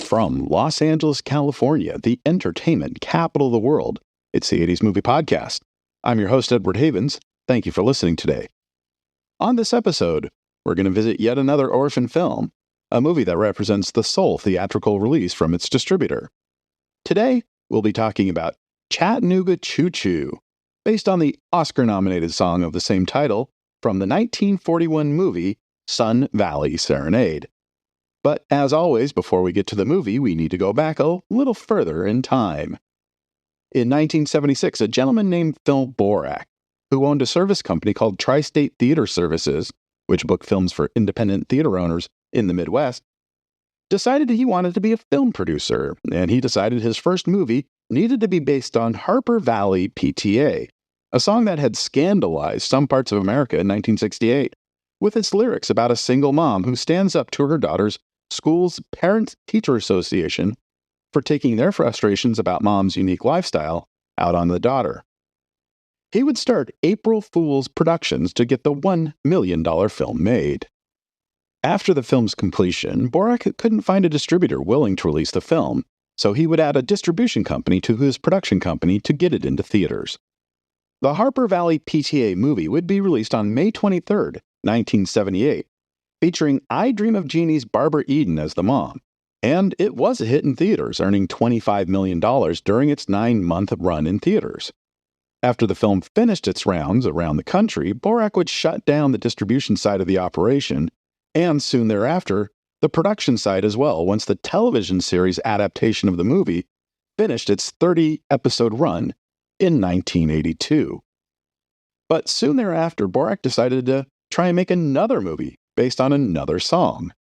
From Los Angeles, California, the entertainment capital of the world, it's the 80s Movie Podcast. I'm your host, Edward Havens. Thank you for listening today. On this episode, we're going to visit yet another orphan film, a movie that represents the sole theatrical release from its distributor. Today, we'll be talking about Chattanooga Choo Choo, based on the Oscar-nominated song of the same title from the 1941 movie Sun Valley Serenade. But as always, before we get to the movie, we need to go back a little further in time. In 1976, a gentleman named Phil Borak, who owned a service company called Tri-State Theater Services, which booked films for independent theater owners in the Midwest, decided he wanted to be a film producer, and he decided his first movie needed to be based on Harper Valley PTA, a song that had scandalized some parts of America in 1968, with its lyrics about a single mom who stands up to her daughter's school's parent-teacher association for taking their frustrations about mom's unique lifestyle out on the daughter. He would start April Fool's Productions to get the $1 million film made. After the film's completion, Borak couldn't find a distributor willing to release the film, so he would add a distribution company to his production company to get it into theaters. The Harper Valley PTA movie would be released on May 23, 1978, featuring I Dream of Jeannie's Barbara Eden as the mom, and it was a hit in theaters, earning $25 million during its 9-month run in theaters. After the film finished its rounds around the country, Borak would shut down the distribution side of the operation, and soon thereafter, the production side as well, once the television series adaptation of the movie finished its 30-episode run in 1982. But soon thereafter, Borak decided to try and make another movie based on another song.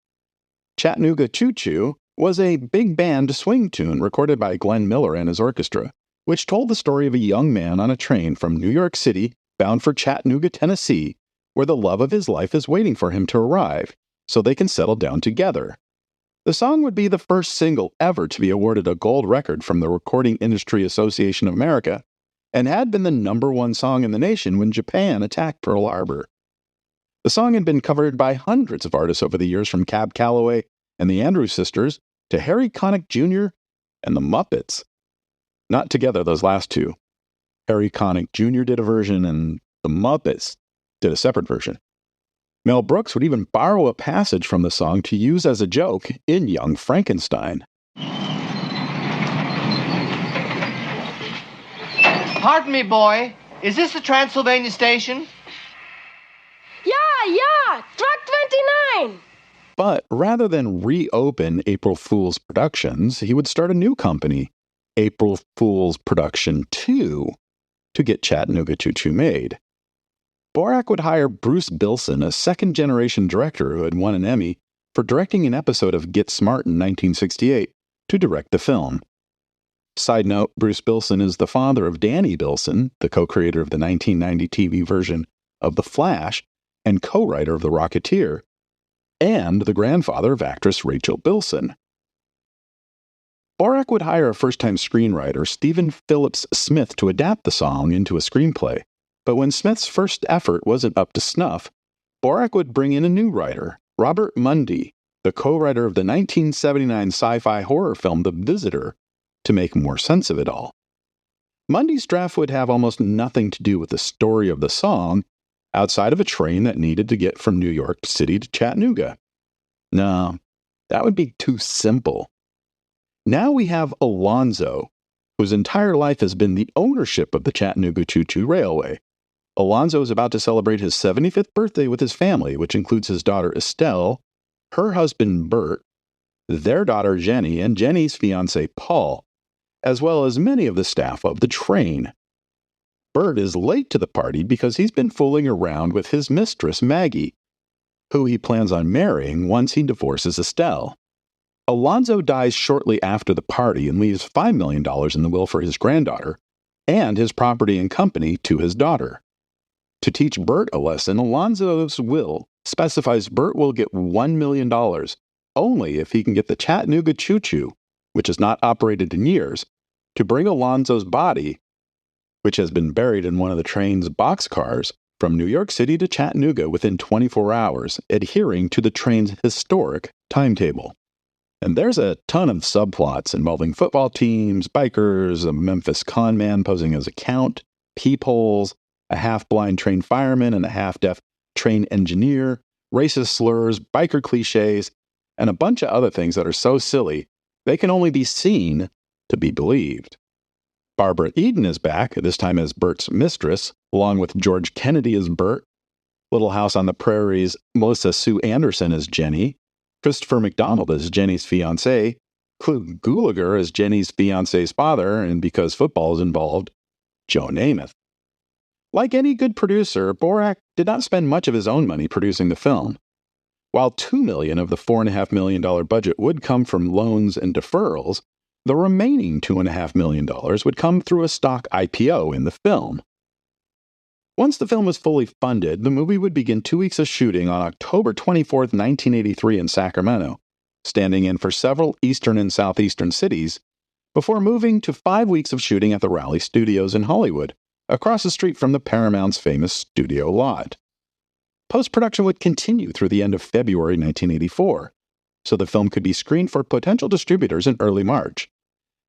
Chattanooga Choo Choo was a big band swing tune recorded by Glenn Miller and his orchestra, which told the story of a young man on a train from New York City bound for Chattanooga, Tennessee, where the love of his life is waiting for him to arrive so they can settle down together. The song would be the first single ever to be awarded a gold record from the Recording Industry Association of America and had been the #1 song in the nation when Japan attacked Pearl Harbor. The song had been covered by hundreds of artists over the years, from Cab Calloway and the Andrews Sisters to Harry Connick Jr. and the Muppets. Not together, those last two. Harry Connick Jr. did a version and the Muppets did a separate version. Mel Brooks would even borrow a passage from the song to use as a joke in Young Frankenstein. Pardon me, boy. Is this the Transylvania station? Yeah, Truck 29! But rather than reopen April Fool's Productions, he would start a new company, April Fool's Production 2, to get Chattanooga Choo Choo made. Borak would hire Bruce Bilson, a second-generation director who had won an Emmy for directing an episode of Get Smart in 1968, to direct the film. Side note, Bruce Bilson is the father of Danny Bilson, the co-creator of the 1990 TV version of The Flash and co-writer of The Rocketeer, and the grandfather of actress Rachel Bilson. Borak would hire a first-time screenwriter, Stephen Phillips Smith, to adapt the song into a screenplay, but when Smith's first effort wasn't up to snuff, Borak would bring in a new writer, Robert Mundy, the co-writer of the 1979 sci-fi horror film The Visitor, to make more sense of it all. Mundy's draft would have almost nothing to do with the story of the song, outside of a train that needed to get from New York City to Chattanooga. No, that would be too simple. Now we have Alonzo, whose entire life has been the ownership of the Chattanooga Choo Choo Railway. Alonzo is about to celebrate his 75th birthday with his family, which includes his daughter Estelle, her husband Bert, their daughter Jenny, and Jenny's fiancé Paul, as well as many of the staff of the train. Bert is late to the party because he's been fooling around with his mistress, Maggie, who he plans on marrying once he divorces Estelle. Alonzo dies shortly after the party and leaves $5 million in the will for his granddaughter and his property and company to his daughter. To teach Bert a lesson, Alonzo's will specifies Bert will get $1 million only if he can get the Chattanooga Choo Choo, which has not operated in years, to bring Alonzo's body, which has been buried in one of the train's boxcars, from New York City to Chattanooga within 24 hours, adhering to the train's historic timetable. And there's a ton of subplots involving football teams, bikers, a Memphis con man posing as a count, peepholes, a half-blind train fireman and a half-deaf train engineer, racist slurs, biker cliches, and a bunch of other things that are so silly they can only be seen to be believed. Barbara Eden is back, this time as Bert's mistress, along with George Kennedy as Bert, Little House on the Prairie's Melissa Sue Anderson as Jenny, Christopher McDonald as Jenny's fiancé, Clu Gulager as Jenny's fiancé's father, and because football is involved, Joe Namath. Like any good producer, Borak did not spend much of his own money producing the film. While $2 million of the $4.5 million budget would come from loans and deferrals, the remaining $2.5 million would come through a stock IPO in the film. Once the film was fully funded, the movie would begin 2 weeks of shooting on October 24, 1983 in Sacramento, standing in for several eastern and southeastern cities, before moving to 5 weeks of shooting at the Raleigh Studios in Hollywood, across the street from the Paramount's famous studio lot. Post-production would continue through the end of February 1984, so the film could be screened for potential distributors in early March,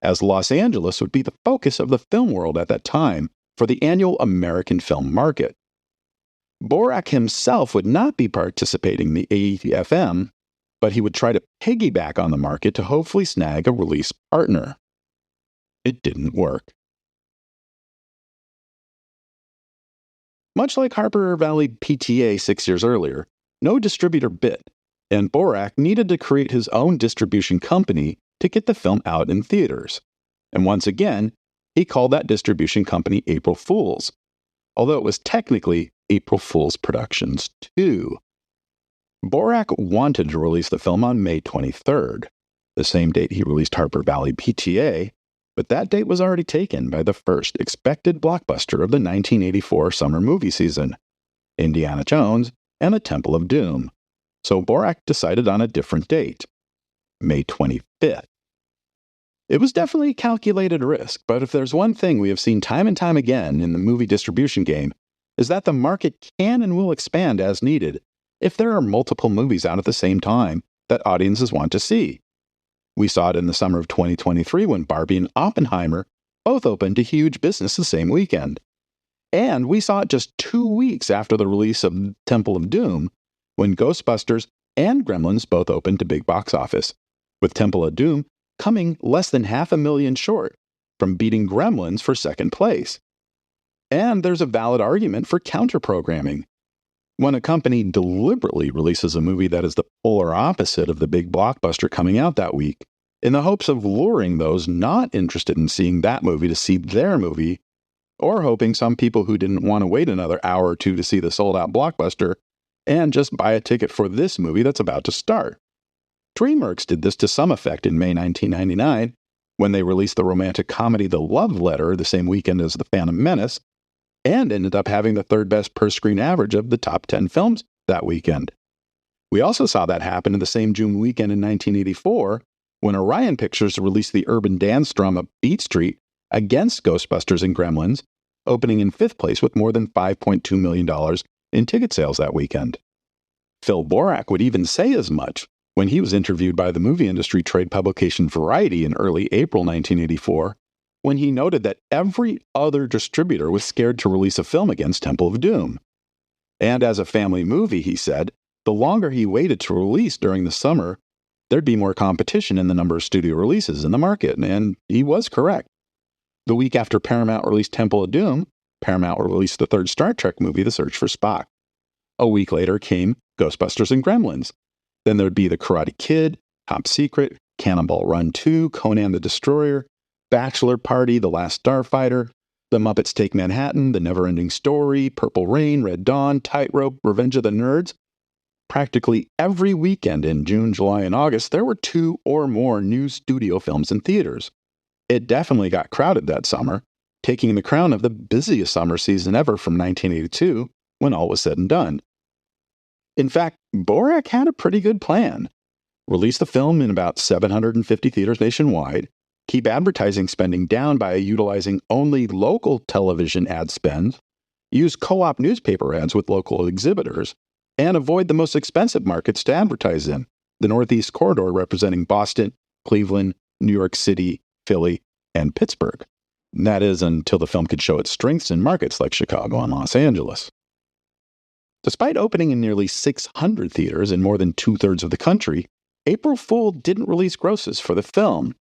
as Los Angeles would be the focus of the film world at that time for the annual American film market. Borak himself would not be participating in the AFM, but he would try to piggyback on the market to hopefully snag a release partner. It didn't work. Much like Harper Valley PTA 6 years earlier, no distributor bit, and Borak needed to create his own distribution company to get the film out in theaters. And once again, he called that distribution company April Fools, although it was technically April Fools Productions 2. Borak wanted to release the film on May 23rd, the same date he released Harper Valley PTA, but that date was already taken by the first expected blockbuster of the 1984 summer movie season, Indiana Jones and the Temple of Doom. So Borak decided on a different date, May 25th. It was definitely a calculated risk, but if there's one thing we have seen time and time again in the movie distribution game, is that the market can and will expand as needed if there are multiple movies out at the same time that audiences want to see. We saw it in the summer of 2023 when Barbie and Oppenheimer both opened to huge business the same weekend. And we saw it just 2 weeks after the release of Temple of Doom, when Ghostbusters and Gremlins both opened to big box office, with Temple of Doom coming less than $500,000 short from beating Gremlins for second place. And there's a valid argument for counter-programming. When a company deliberately releases a movie that is the polar opposite of the big blockbuster coming out that week, in the hopes of luring those not interested in seeing that movie to see their movie, or hoping some people who didn't want to wait another hour or two to see the sold-out blockbuster and just buy a ticket for this movie that's about to start. DreamWorks did this to some effect in May 1999, when they released the romantic comedy The Love Letter the same weekend as The Phantom Menace, and ended up having the third best per-screen average of the top 10 films that weekend. We also saw that happen in the same June weekend in 1984, when Orion Pictures released the urban dance drama Beat Street against Ghostbusters and Gremlins, opening in 5th place with more than $5.2 million in ticket sales that weekend. Phil Borak would even say as much when he was interviewed by the movie industry trade publication Variety in early April 1984, when he noted that every other distributor was scared to release a film against Temple of Doom. And as a family movie, he said, the longer he waited to release during the summer, there'd be more competition in the number of studio releases in the market, and he was correct. The week after Paramount released Temple of Doom, Paramount released the third Star Trek movie, The Search for Spock. A week later came Ghostbusters and Gremlins. Then there'd be The Karate Kid, Top Secret, Cannonball Run 2, Conan the Destroyer, Bachelor Party, The Last Starfighter, The Muppets Take Manhattan, The Neverending Story, Purple Rain, Red Dawn, Tightrope, Revenge of the Nerds. Practically every weekend in June, July, and August, there were 2 or more new studio films in theaters. It definitely got crowded that summer, taking the crown of the busiest summer season ever from 1982, when all was said and done. In fact, Borak had a pretty good plan. Release the film in about 750 theaters nationwide, keep advertising spending down by utilizing only local television ad spend, use co-op newspaper ads with local exhibitors, and avoid the most expensive markets to advertise in, the Northeast corridor representing Boston, Cleveland, New York City, Philly, and Pittsburgh. And that is until the film could show its strengths in markets like Chicago and Los Angeles. Despite opening in nearly 600 theaters in more than two-thirds of the country, April Fool didn't release grosses for the film.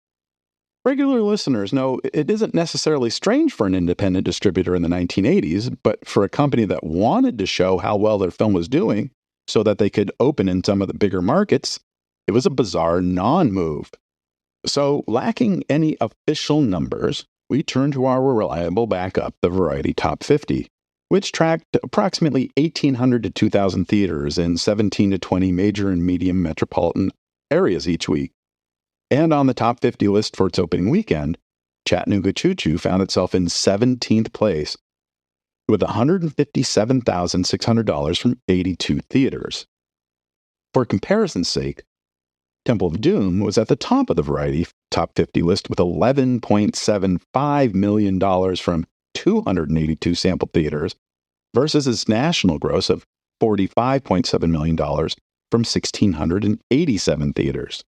Regular listeners know it isn't necessarily strange for an independent distributor in the 1980s, but for a company that wanted to show how well their film was doing so that they could open in some of the bigger markets, it was a bizarre non-move. So, lacking any official numbers, we turned to our reliable backup, the Variety Top 50, which tracked approximately 1,800 to 2,000 theaters in 17 to 20 major and medium metropolitan areas each week. And on the top 50 list for its opening weekend, Chattanooga Choo Choo found itself in 17th place with $157,600 from 82 theaters. For comparison's sake, Temple of Doom was at the top of the Variety Top 50 list with $11.75 million from 282 sample theaters versus its national gross of $45.7 million from 1,687 theaters.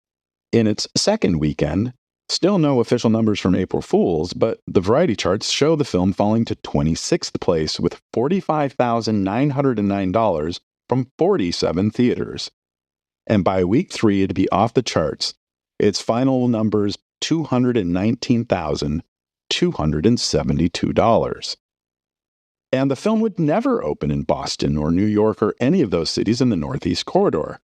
In its second weekend, still no official numbers from April Fools, but the variety charts show the film falling to 26th place with $45,909 from 47 theaters. And by week 3, it'd be off the charts. Its final numbers, $219,272. And the film would never open in Boston or New York or any of those cities in the Northeast corridor.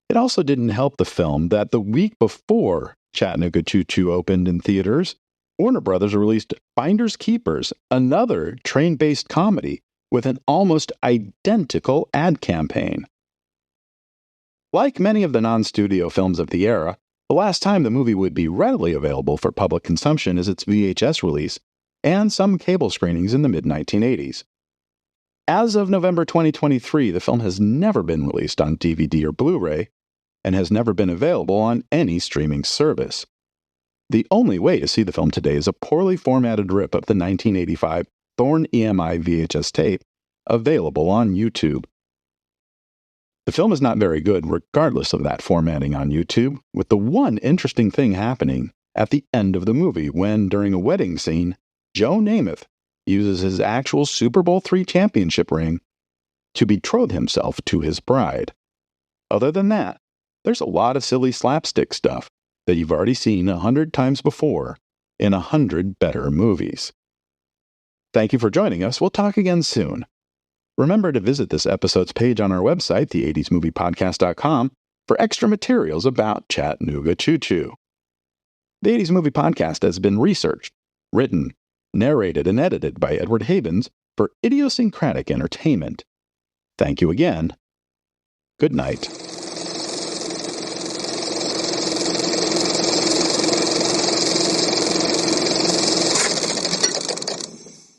It also didn't help the film that the week before Chattanooga Choo Choo opened in theaters, Warner Brothers released Finders Keepers, another train-based comedy with an almost identical ad campaign. Like many of the non-studio films of the era, the last time the movie would be readily available for public consumption is its VHS release and some cable screenings in the mid-1980s. As of November 2023, the film has never been released on DVD or Blu-ray and has never been available on any streaming service. The only way to see the film today is a poorly formatted rip of the 1985 Thorn EMI VHS tape available on YouTube. The film is not very good regardless of that formatting on YouTube, with the one interesting thing happening at the end of the movie when, during a wedding scene, Joe Namath uses his actual Super Bowl III championship ring to betroth himself to his bride. Other than that, there's a lot of silly slapstick stuff that you've already seen 100 times before in 100 better movies. Thank you for joining us. We'll talk again soon. Remember to visit this episode's page on our website, the80smoviepodcast.com, for extra materials about Chattanooga Choo Choo. The 80s Movie Podcast has been researched, written, narrated, and edited by Edward Havens for idiosyncratic entertainment. Thank you again. Good night.